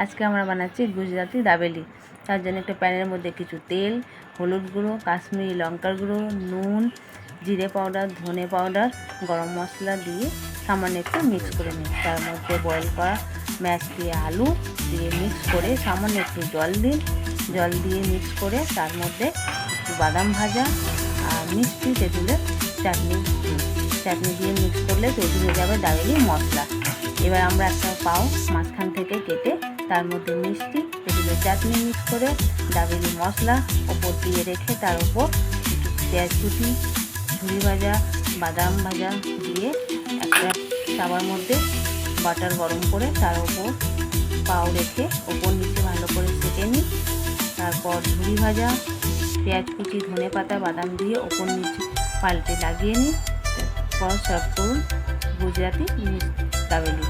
আজকে আমরা বানাচ্ছি গুজরাটি দাবেলি। তার জন্য একটা প্যানের মধ্যে কিছু তেল, হলুদ গুঁড়ো, কাশ্মীরি লঙ্কার গুঁড়ো, নুন, জিরে পাউডার, ধনে পাউডার, গরম মশলা দিয়ে সামান্য একটু মিক্স করে নিন। তার মধ্যে বয়েল করা ম্যাশ দিয়ে আলু দিয়ে মিক্স করে সামান্য একটু জল দিন। জল দিয়ে মিক্স করে তার মধ্যে একটু বাদাম ভাজা আর মিষ্টি তেঁতুলের চাটনি দিন। চাটনি দিয়ে মিক্স করলে তৈরি হয়ে যাবে দাবেলি মশলা। এবার আমরা একটা পাও মাঝখান থেকে কেটে তার মধ্যে মিষ্টি তেঁতুলের চাটনি মিক্স করে দাবেলি মশলা ওপর দিয়ে রেখে তার উপর একটু পেঁয়াজ কুচি, ঝুড়ি ভাজা, বাদাম ভাজা দিয়ে একটা তাওয়ার মধ্যে বাটার গরম করে তার উপর পাও রেখে ওপর নিচে ভালো করে সেঁকে নিই। তারপর ঝুড়ি ভাজা, পেঁয়াজ কুচি, ধনে পাতা, বাদাম দিয়ে ওপর নিচে পাল্টে লাগিয়ে নিই। তারপর সার্ভ করুন গুজরাটি দাবেলি।